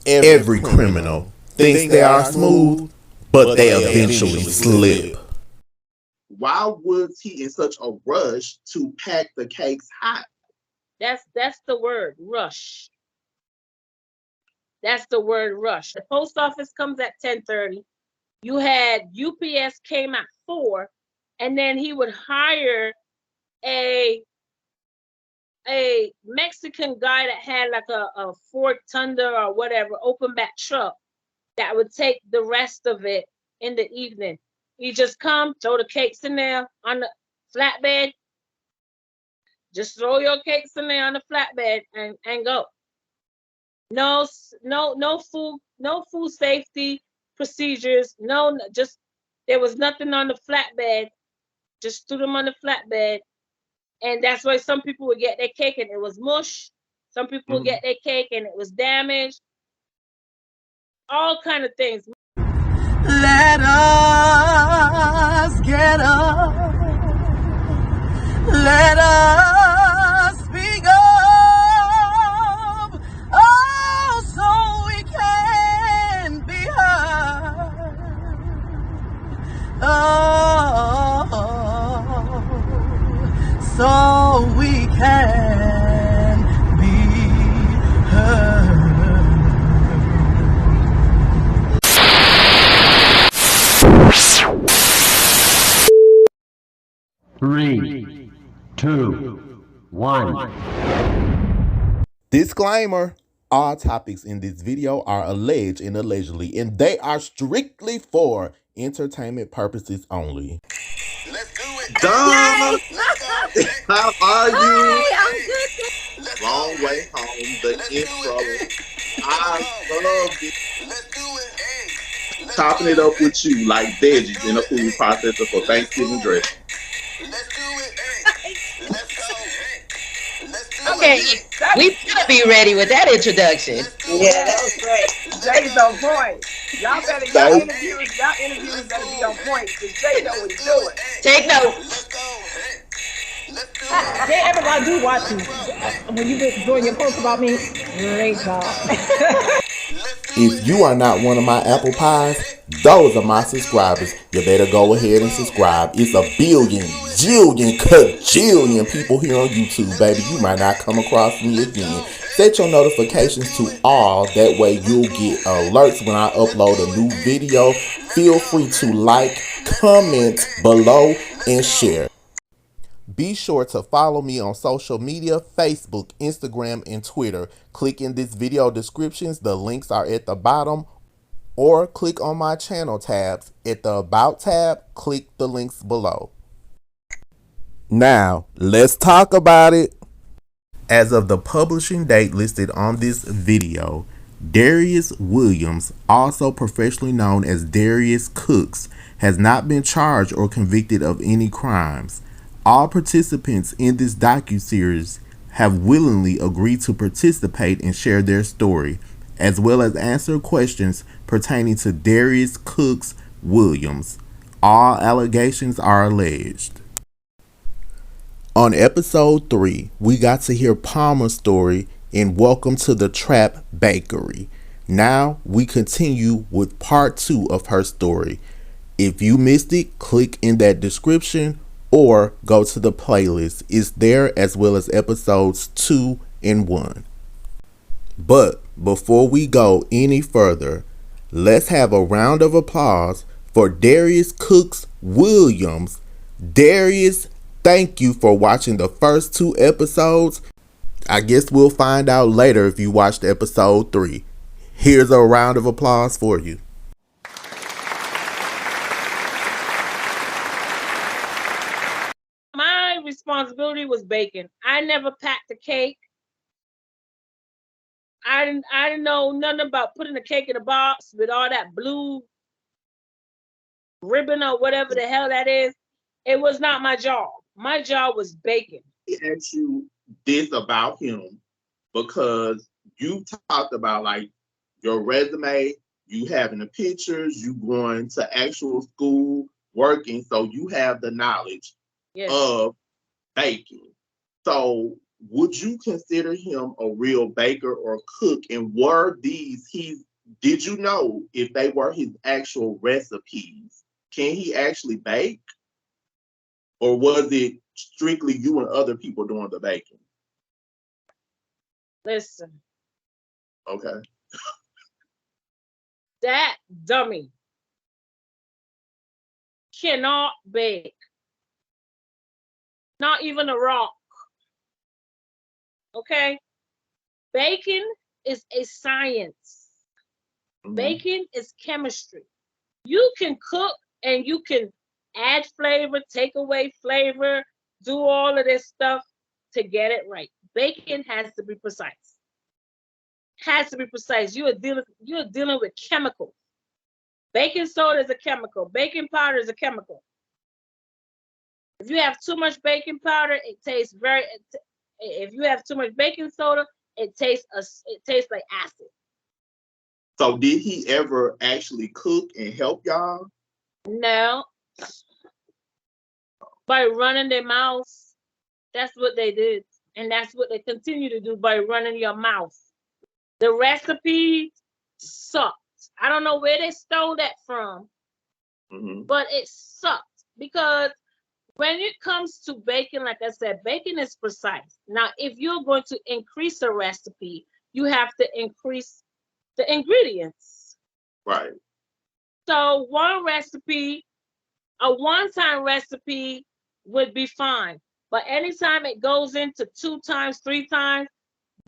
Every criminal thinks they are smooth, but they eventually slip. Why was he in such a rush to pack the cakes hot? That's the word, rush. That's the word, rush. The post office comes at 10:30. You had UPS came at 4, and then he would hire a Mexican guy that had like a Ford Thunder or whatever open back truck that would take the rest of it in the evening. You just come, throw the cakes in there on the flatbed. Just throw your cakes in there on the flatbed and go. No food safety procedures. No, just there was nothing on the flatbed. Just threw them on the flatbed, and that's why some people would get their cake and it was mush. Some people would get their cake and it was damaged. All kind of things. Let us get up. Let us speak up. Oh, so we can be heard. Oh, so we can be heard. 3, 2, 1. Disclaimer: all topics in this video are alleged and allegedly, and they are strictly for entertainment purposes only. Let's do it. Donna, how are you? Hi, I'm good. Long way home, the intro. I love it. Let's do it. Hey, Chopping it up with you like veggies in a food processor for Thanksgiving dressing. let's do it. Hey, let's go. Hey, let's do Okay, it. we better be ready with that introduction. Yeah, that was great. Jay's on point. Y'all interviewers better be on point because Jay know what he's doing. Take note. Let's go. Hey, let's do it. Jay, everybody do watch you. When you been doing your post about me, great job. If you are not one of my apple pies, those are my subscribers. You better go ahead and subscribe. It's a billion, jillion, cajillion people here on YouTube, baby. You might not come across me again. Set your notifications to all. That way you'll get alerts when I upload a new video. Feel free to like, comment below, and share. Be sure to follow me on social media, Facebook, Instagram, and Twitter. Click in this video descriptions. The links are at the bottom. Or click on my channel tabs. At the About tab, click the links below. Now, let's talk about it. As of the publishing date listed on this video, Darius Williams, also professionally known as Darius Cooks, has not been charged or convicted of any crimes. All participants in this docuseries have willingly agreed to participate and share their story, as well as answer questions pertaining to Darius Cooks Williams. All allegations are alleged. On episode 3, we got to hear Palmer's story in Welcome to the Trap Bakery. Now we continue with part 2 of her story. If you missed it, click in that description or go to the playlist. It's there, as well as episodes 2 and 1. But before we go any further, let's have a round of applause for Darius Cooks Williams. Darius, thank you for watching the first 2 episodes. I guess we'll find out later if you watched episode 3. Here's a round of applause for you. My responsibility was baking. I never packed the cake. I didn't know nothing about putting the cake in a box with all that blue ribbon or whatever the hell that is. It was not my job. My job was baking. He asked you this about him because you talked about like your resume, you having the pictures, you going to actual school, working, so you have the knowledge of baking. So would you consider him a real baker or cook? And were these did you know if they were his actual recipes? Can he actually bake? Or was it strictly you and other people doing the baking? Listen, Okay. that dummy cannot bake. Not even a rock. Okay? Baking is a science. Baking is chemistry. You can cook and you can add flavor, take away flavor, do all of this stuff to get it right. Baking has to be precise. Has to be precise. You are dealing with chemicals. Baking soda is a chemical. Baking powder is a chemical. If you have too much baking powder, it tastes very. If you have too much baking soda, it tastes like acid. So did he ever actually cook and help y'all? No. By running their mouths, that's what they did, and that's what they continue to do by running your mouth. The recipe sucked. I don't know where they stole that from, but it sucked because when it comes to baking, like I said, baking is precise. Now, if you're going to increase a recipe, you have to increase the ingredients. Right. So one recipe, a one-time recipe would be fine. But anytime it goes into 2 times, 3 times,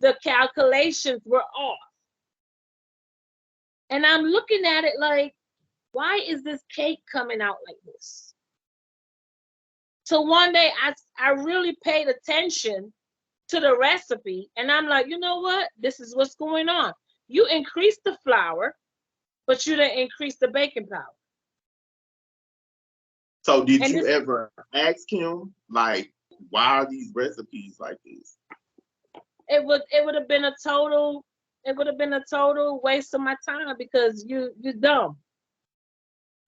the calculations were off. And I'm looking at it like, why is this cake coming out like this? So one day I really paid attention to the recipe and I'm like, you know what? This is what's going on. You increased the flour, but you didn't increase the baking powder. So did you ever ask him, like, why are these recipes like this? It would have been a total waste of my time because you're dumb.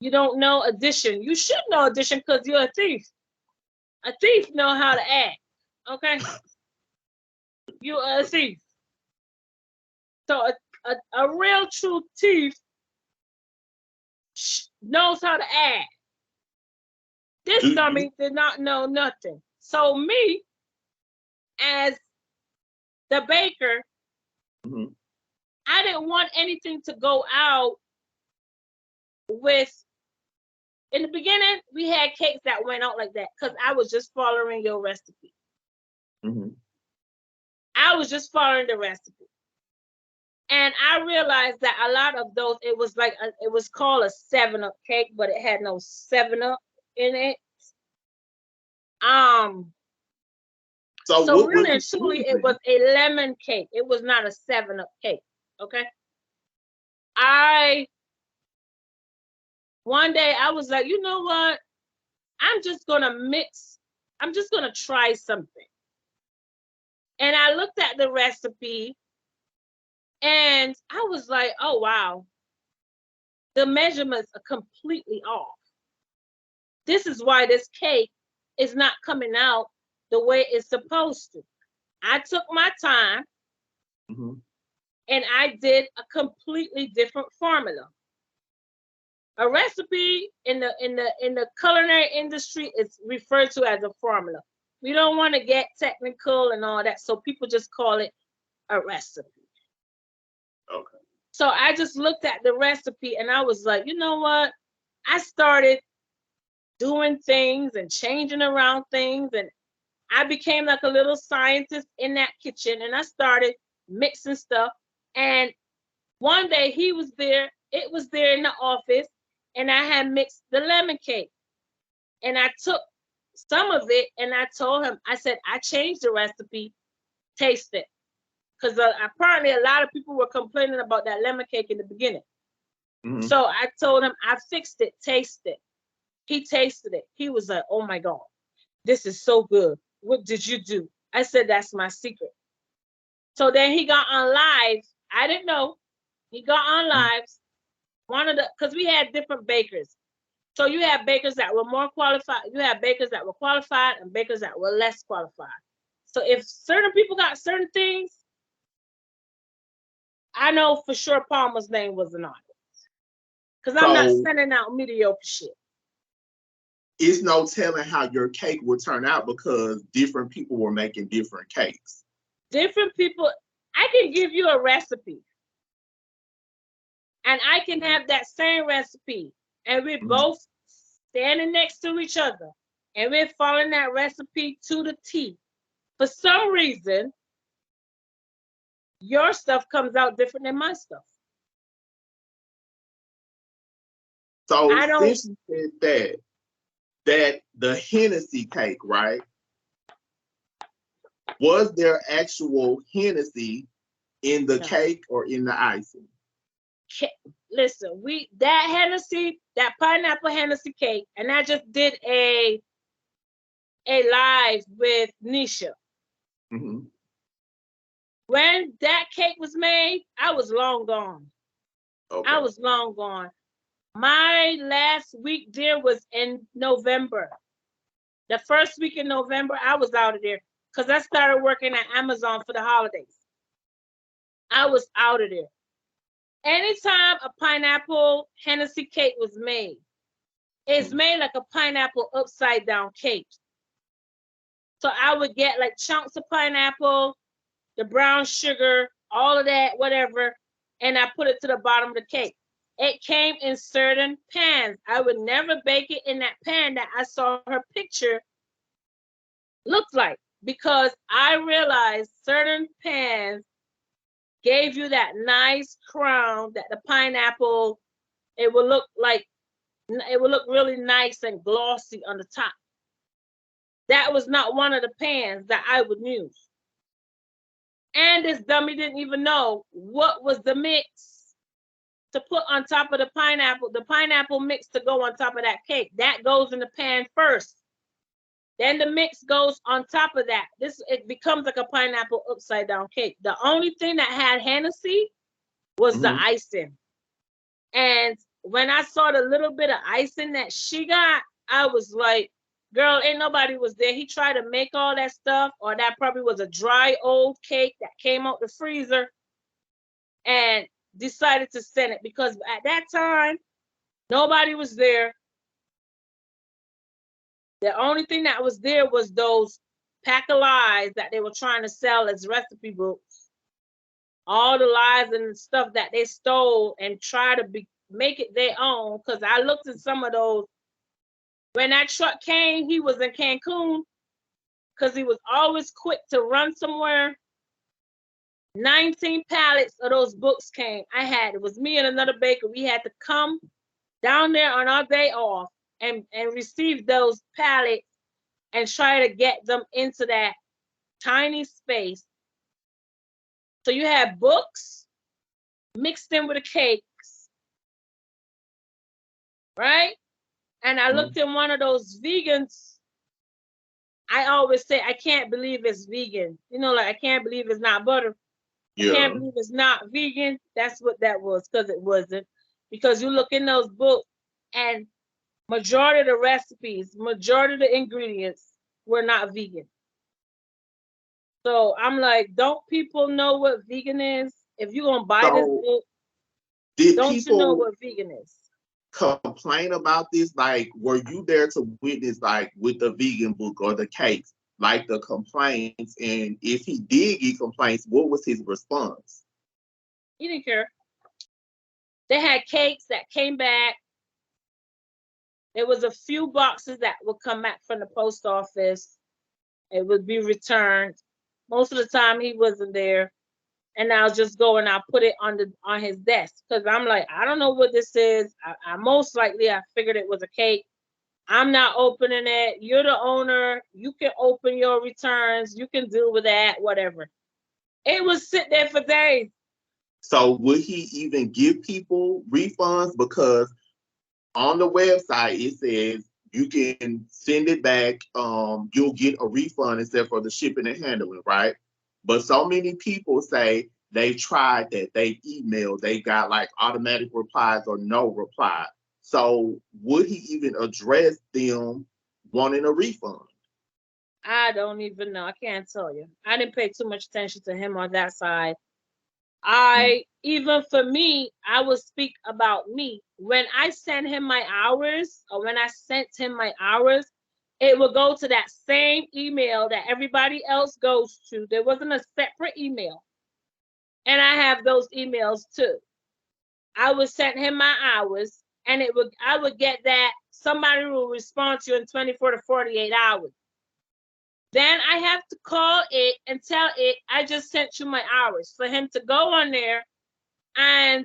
You don't know addition. You should know addition because you're a thief. A thief know how to act. Okay? You are a thief. So a real true thief knows how to act. This dummy did not know nothing. So me, as the baker, I didn't want anything to go out with. In the beginning, we had cakes that went out like that because I was just following your recipe. I was just following the recipe. And I realized that a lot of those, it was called a 7-Up cake, but it had no 7-Up in it. So really and truly, it was a lemon cake. It was not a 7-Up cake. Okay. One day I was like, you know what? I'm just gonna try something. And I looked at the recipe and I was like, oh wow, the measurements are completely off. This is why this cake is not coming out the way it's supposed to. I took my time and I did a completely different formula. A recipe in the culinary industry is referred to as a formula. We don't want to get technical and all that, so people just call it a recipe. Okay. So I just looked at the recipe and I was like, you know what? I started doing things and changing around things, and I became like a little scientist in that kitchen, and I started mixing stuff. And one day he was there, it was there in the office, and I had mixed the lemon cake. And I took some of it and I told him, I said, I changed the recipe, taste it. Because apparently a lot of people were complaining about that lemon cake in the beginning. So I told him, I fixed it, taste it. He tasted it. He was like, oh my God, this is so good. What did you do? I said, that's my secret. So then he got on live. I didn't know. He got on lives. Because we had different bakers. So you have bakers that were more qualified. You have bakers that were qualified and bakers that were less qualified. So if certain people got certain things, I know for sure Palmer's name wasn't on it. Because I'm not So sending out mediocre shit. it's no telling how your cake would turn out because different people were making different cakes. Different people, I can give you a recipe. And I can have that same recipe. And we're both standing next to each other. And we're following that recipe to the T. For some reason, your stuff comes out different than my stuff. So I don't. since you said that the Hennessy cake, right? Was there actual Hennessy in the No. cake or in the icing? Listen, that Hennessy, that pineapple Hennessy cake, and I just did a live with Nisha. Mm-hmm. When that cake was made, I was long gone. Okay. I was long gone. My last week there was in November. The first week in November, I was out of there because I started working at Amazon for the holidays. I was out of there. Anytime a pineapple Hennessy cake was made, it's made like a pineapple upside down cake. So I would get like chunks of pineapple, the brown sugar, all of that, whatever, and I put it to the bottom of the cake. It came in certain pans. I would never bake it in that pan that I saw her picture looked like, because I realized certain pans gave you that nice crown that the pineapple, it would look really nice and glossy on the top. That was not one of the pans that I would use. And this dummy didn't even know what was the mix to put on top of the pineapple mix to go on top of that cake. That goes in the pan first. Then the mix goes on top of that. It becomes like a pineapple upside down cake. The only thing that had Hennessy was the icing. And when I saw the little bit of icing that she got, I was like, girl, ain't nobody was there. He tried to make all that stuff, or that probably was a dry old cake that came out the freezer and decided to send it, because at that time, nobody was there. The only thing that was there was those pack of lies that they were trying to sell as recipe books. All the lies and stuff that they stole and try to make it their own. Because I looked at some of those. When that truck came, he was in Cancun because he was always quick to run somewhere. 19 pallets of those books came. It was me and another baker. We had to come down there on our day off and receive those pallets and try to get them into that tiny space. So you had books mixed in with the cakes, right? And I looked in one of those vegans. I always say, I can't believe it's vegan. You know, like, I can't believe it's not butter. Yeah. I can't believe it's not vegan. That's what that was, because it wasn't. Because you look in those books and majority of the recipes, majority of the ingredients were not vegan. So I'm like, don't people know what vegan is? If you're going to buy this book, don't you know what vegan is? Complain about this? Like, were you there to witness, like, with the vegan book or the cakes, like the complaints? And if he did get complaints, what was his response? He didn't care. They had cakes that came back. There was a few boxes that would come back from the post office. It would be returned. Most of the time he wasn't there. And I'll just go and I'll put it on his desk. Because I'm like, I don't know what this is. I most likely, I figured it was a cake. I'm not opening it. You're the owner. You can open your returns. You can deal with that, whatever. It was sit there for days. So would he even give people refunds? Because on the website, it says you can send it back. You'll get a refund except for the shipping and handling, right? But so many people say they tried that, they emailed, they got like automatic replies or no reply. So would he even address them wanting a refund? I don't even know. I can't tell you. I didn't pay too much attention to him on that side. I even for me, I will speak about me. When I send him my hours, or when I sent him my hours, it will go to that same email that everybody else goes to. There wasn't a separate email. And I have those emails too. I would send him my hours, and I would get that somebody will respond to you in 24 to 48 hours. Then I have to call it and tell it I just sent you my hours for him to go on there and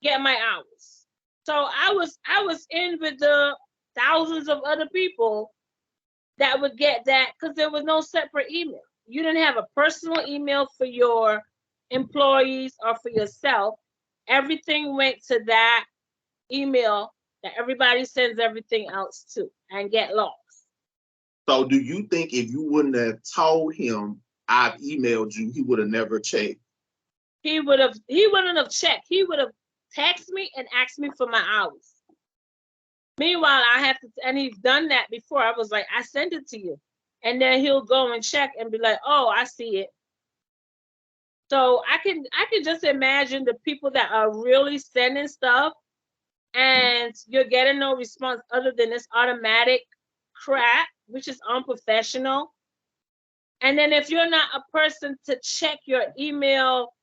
get my hours. So I was in with the thousands of other people that would get that because there was no separate email. You didn't have a personal email for your employees or for yourself. Everything went to that email that everybody sends everything else to and get lost. So do you think if you wouldn't have told him I've emailed you, he would have never checked? He wouldn't have checked. He would have texted me and asked me for my hours. Meanwhile, I have to, and he's done that before. I was like, I sent it to you. And then he'll go and check and be like, oh, I see it. So I can just imagine the people that are really sending stuff and you're getting no response other than this automatic crap, which is unprofessional. And then if you're not a person to check your email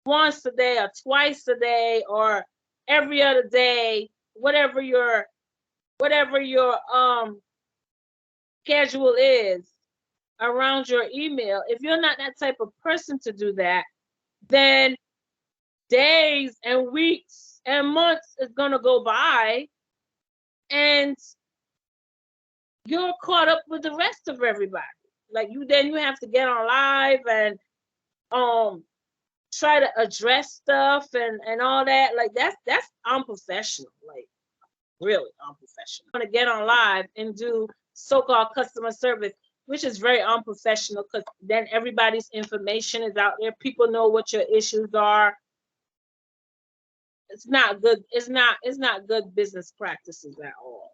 once a day or twice a day or every other day, whatever your schedule is around your email, if you're not that type of person to do that, then days and weeks and months is going to go by and you're caught up with the rest of everybody. Like then you have to get on live and try to address stuff and all that. Like that's unprofessional. Like really unprofessional. I want to get on live and do so-called customer service, which is very unprofessional because then everybody's information is out there. People know what your issues are. It's not good. It's not good business practices at all.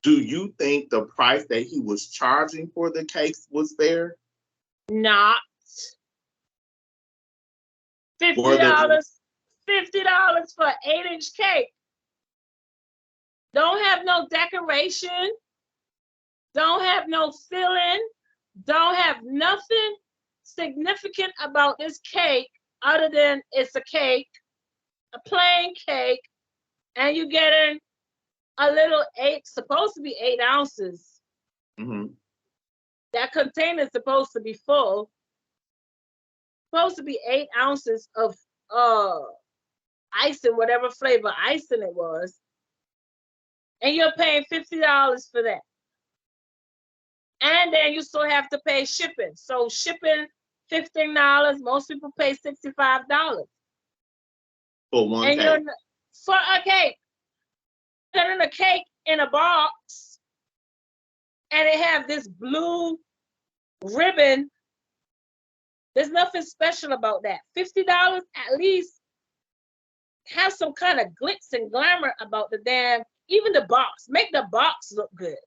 Do you think the price that he was charging for the cakes was fair? Not. $50 for an 8-inch cake. Don't have no decoration. Don't have no filling. Don't have nothing significant about this cake other than it's a cake, a plain cake, and you getting a little supposed to be 8 ounces. Mm-hmm. That container is supposed to be full. Supposed to be 8 ounces of icing, whatever flavor icing it was. And you're paying $50 for that. And then you still have to pay shipping. So shipping $15, most people pay $65. For one cake. For a cake. Putting a cake in a box and it have this blue ribbon. There's nothing special about that. $50 at least have some kind of glitz and glamour about the damn, even the box. Make the box look good.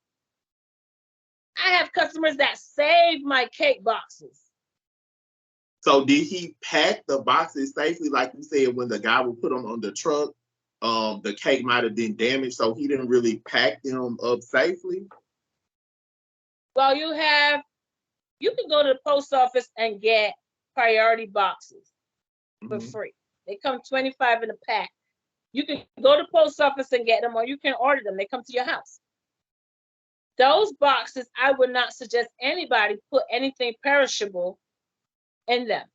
I have customers that save my cake boxes. So did he pack the boxes safely? Like you said, when the guy would put them on the truck, the cake might have been damaged, so he didn't really pack them up safely? Well, you can go to the post office and get priority boxes for free. They come 25 in a pack. You can go to the post office and get them, or you can order them. They come to your house. Those boxes, I would not suggest anybody put anything perishable in them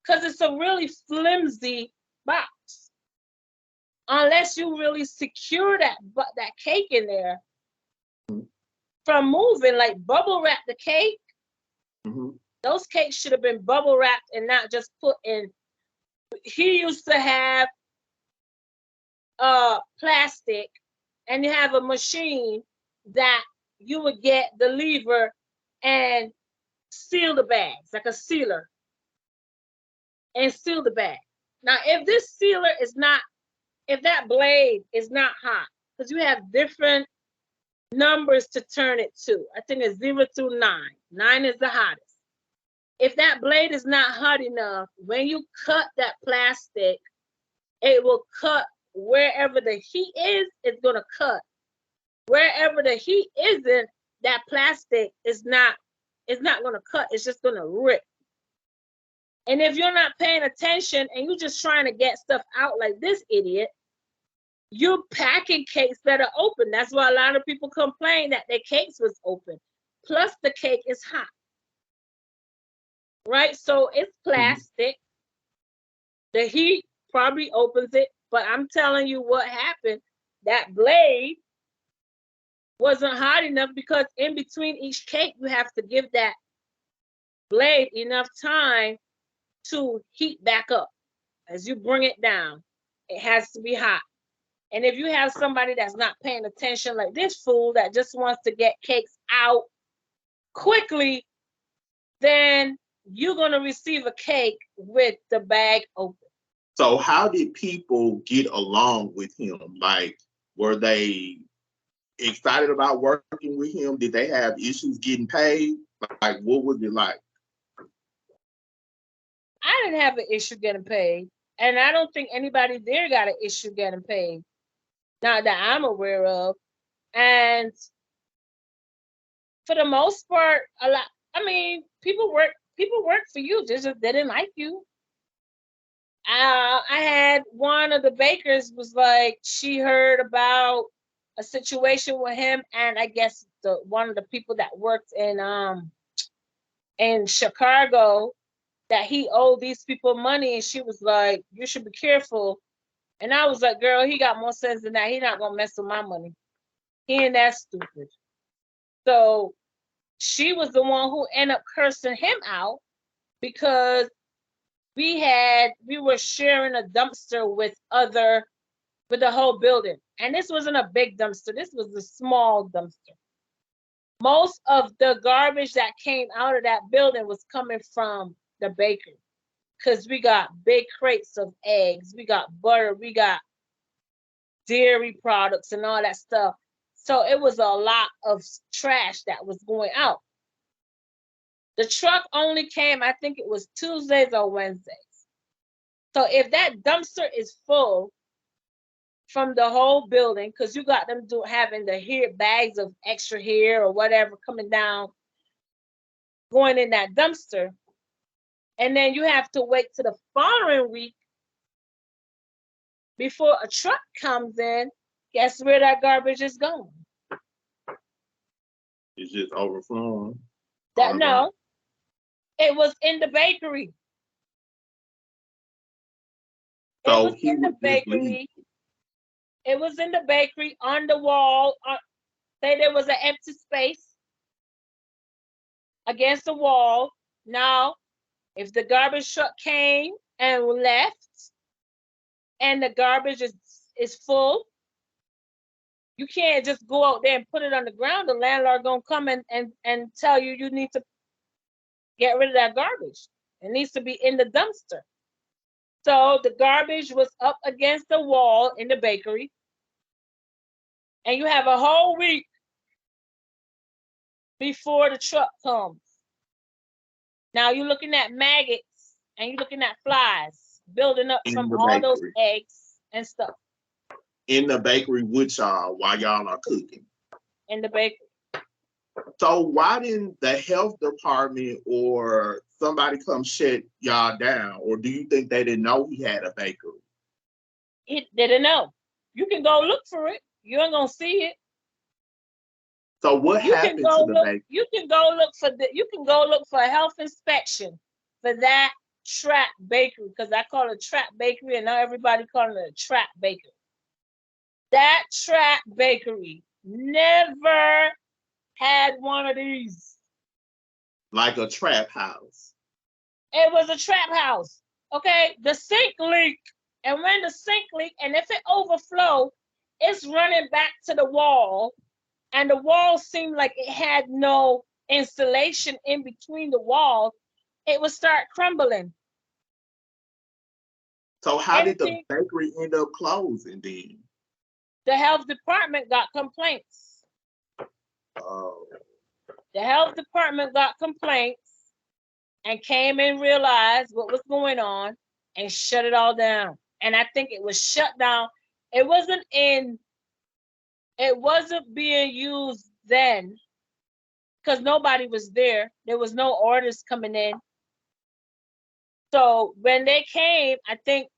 because it's a really flimsy box. Unless you really secure that cake in there from moving, like bubble wrap the cake. Those cakes should have been bubble wrapped and not just put in. He used to have plastic, and you have a machine that you would get the lever and seal the bags, like a sealer, and seal the bag. Now, if this sealer is not, if that blade is not hot, because you have different numbers to turn it to. I think it's 0 through 9. 9 is the hottest. If that blade is not hot enough, when you cut that plastic, it will cut wherever the heat is, it's going to cut. Wherever the heat isn't, that plastic is not going to cut. It's just going to rip. And if you're not paying attention and you're just trying to get stuff out like this idiot, you're packing cakes that are open. That's why a lot of people complain that their cakes was open. Plus the cake is hot. Right? So it's plastic. The heat probably opens it, but I'm telling you what happened. That blade wasn't hot enough because in between each cake, you have to give that blade enough time to heat back up. As you bring it down, it has to be hot. And if you have somebody that's not paying attention, like this fool that just wants to get cakes out quickly, then you're going to receive a cake with the bag open. So how did people get along with him? Like, were they excited about working with him? Did they have issues getting paid? Like, what was it like? I didn't have an issue getting paid. And I don't think anybody there got an issue getting paid. Not that I'm aware of. And for the most part, people work for you, just they didn't like you. I had one of the bakers was like, she heard about a situation with him, and I guess one of the people that worked in Chicago, that he owed these people money, and she was like, you should be careful. And I was like, girl, he got more sense than that. He not gonna mess with my money. He ain't that stupid. So she was the one who ended up cursing him out because we were sharing a dumpster with the whole building. And this wasn't a big dumpster. This was a small dumpster. Most of the garbage that came out of that building was coming from the bakery, because we got big crates of eggs, we got butter, we got dairy products and all that stuff. So it was a lot of trash that was going out. The truck only came, I think it was Tuesdays or Wednesdays. So if that dumpster is full from the whole building, because you got them having the hair bags of extra hair or whatever coming down, going in that dumpster, and then you have to wait to the following week before a truck comes in, guess where that garbage is going? It's just overflowing. No, it was in the bakery. So it was in the bakery. It was in the bakery on the wall. Say there was an empty space against the wall. Now, if the garbage truck came and left, and the garbage is full, you can't just go out there and put it on the ground. The landlord gonna come and tell you need to get rid of that garbage. It needs to be in the dumpster. So the garbage was up against the wall in the bakery. And you have a whole week before the truck comes. Now you're looking at maggots and you're looking at flies building up from all those eggs and stuff. In the bakery with y'all while y'all are cooking. In the bakery. So why didn't the health department or somebody come shut y'all down? Or do you think they didn't know he had a bakery? It didn't know. You can go look for it. You ain't gonna see it. So what happened to the bakery? You can go look for a health inspection for that trap bakery, because I call it a trap bakery and now everybody calling it a trap bakery. That trap bakery never had one of these. Like a trap house. It was a trap house. Okay, the sink leak, and when the sink leak, and if it overflow, it's running back to the wall, and the wall seemed like it had no insulation in between the walls. It would start crumbling. So how did the bakery end up closing then? The health department got complaints. Oh. The health department got complaints and came and realized what was going on and shut it all down. And I think it was shut down. It wasn't being used then because nobody was there. There was no orders coming in. So when they came, I think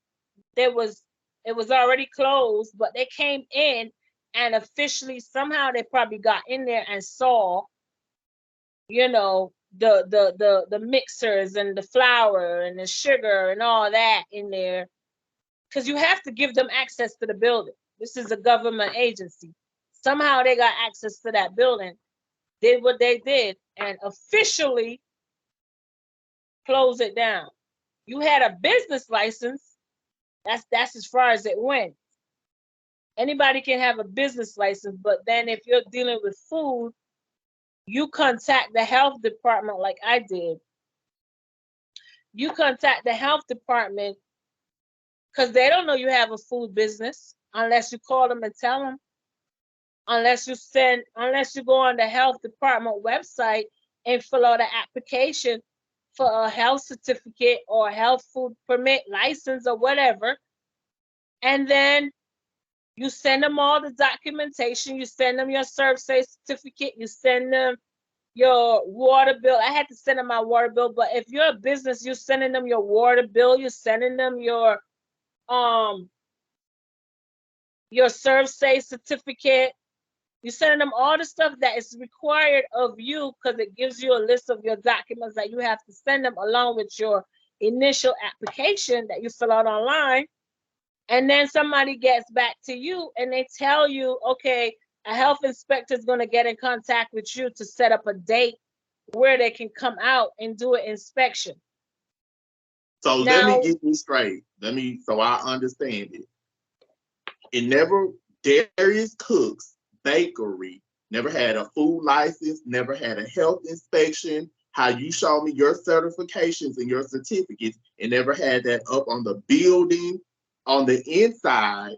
it was already closed, but they came in and officially somehow they probably got in there and saw, the mixers and the flour and the sugar and all that in there. Because you have to give them access to the building. This is a government agency. Somehow they got access to that building, did what they did, and officially close it down. You had a business license. That's as far as it went. Anybody can have a business license, but then if you're dealing with food, you contact the health department like I did. You contact the health department because they don't know you have a food business unless you call them and tell them. Unless you go on the health department website and fill out an application for a health certificate or a health food permit license or whatever. And then you send them all the documentation, you send them your serve safe certificate, you send them your water bill. I had to send them my water bill, but if you're a business, you're sending them your water bill, you're sending them your serve safe certificate. You're sending them all the stuff that is required of you because it gives you a list of your documents that you have to send them along with your initial application that you fill out online. And then somebody gets back to you and they tell you, okay, a health inspector is going to get in contact with you to set up a date where they can come out and do an inspection. So let me get this straight. So I understand it. It never, Darius Cook's Bakery never had a food license, never had a health inspection. How you showed me your certifications and your certificates, it never had that up on the building. On the inside,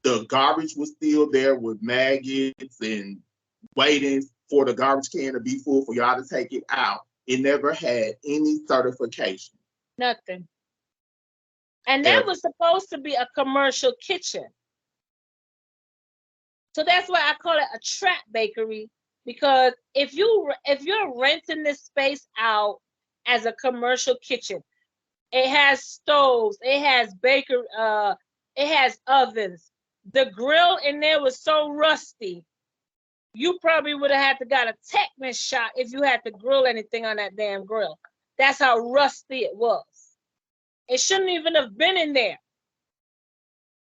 the garbage was still there with maggots and waiting for the garbage can to be full for y'all to take it out. It never had any certification. Nothing. And that was supposed to be a commercial kitchen. So that's why I call it a trap bakery, because if you're renting this space out as a commercial kitchen, it has stoves, it has it has ovens. The grill in there was so rusty, you probably would have had to got a tetanus shot if you had to grill anything on that damn grill. That's how rusty it was. It shouldn't even have been in there.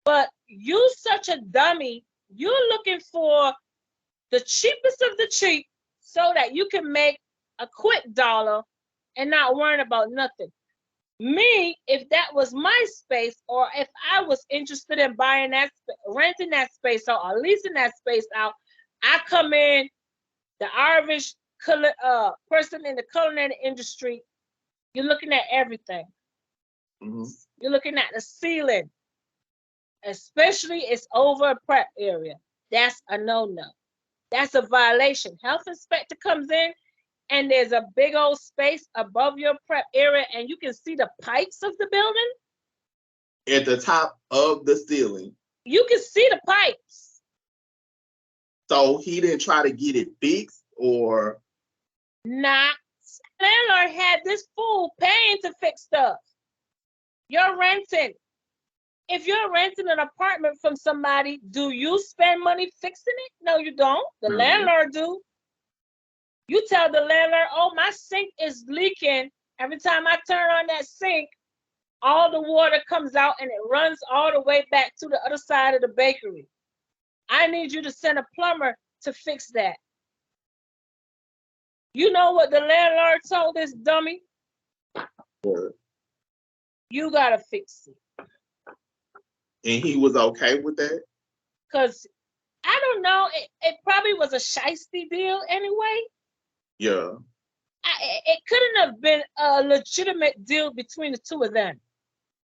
But you such a dummy. You're looking for the cheapest of the cheap so that you can make a quick dollar and not worrying about nothing. Me, if that was my space, or if I was interested in buying that, renting that space out, or leasing that space out, I come in, the average person in the culinary industry, you're looking at everything. Mm-hmm. You're looking at the ceiling. Especially it's over a prep area. That's a no-no. That's a violation. Health inspector comes in and there's a big old space above your prep area and you can see the pipes of the building. At the top of the ceiling. You can see the pipes. So he didn't try to get it fixed or? Nah. Landlord had this fool paying to fix stuff. You're renting. If you're renting an apartment from somebody, do you spend money fixing it? No, you don't. The landlord do. You tell the landlord, oh, my sink is leaking. Every time I turn on that sink, all the water comes out and it runs all the way back to the other side of the bakery. I need you to send a plumber to fix that. You know what the landlord told this dummy? You gotta fix it. And he was okay with that? Because, I don't know, it probably was a shiesty deal anyway. Yeah. It couldn't have been a legitimate deal between the two of them.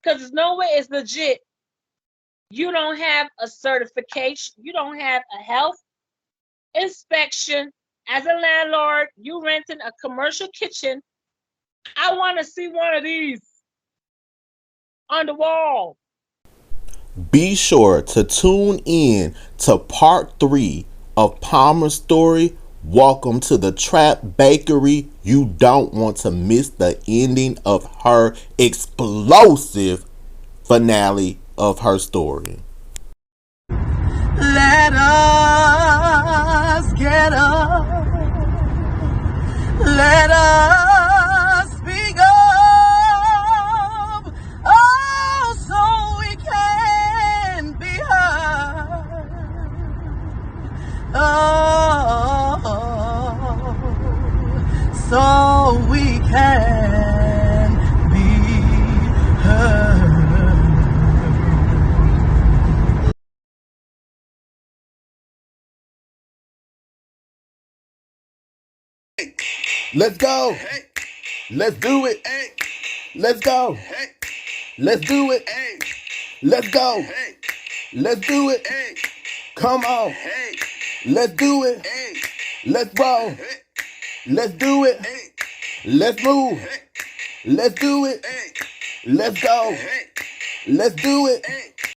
Because there's no way it's legit. You don't have a certification. You don't have a health inspection. As a landlord, you renting a commercial kitchen. I want to see one of these on the wall. Be sure to tune in to part 3 of Palmer's story. Welcome to the Trap Bakery. You don't want to miss the ending of her explosive finale of her story. Let us get up. Let us speak up. Oh, so we can be heard. Oh, so we can be heard. Let's go. Let's do it. Let's go. Let's do it. Let's go. Let's do it. Come on. Let's do it. Let's roll. Let's do it. Let's move. Let's do it. Let's go. Let's do it.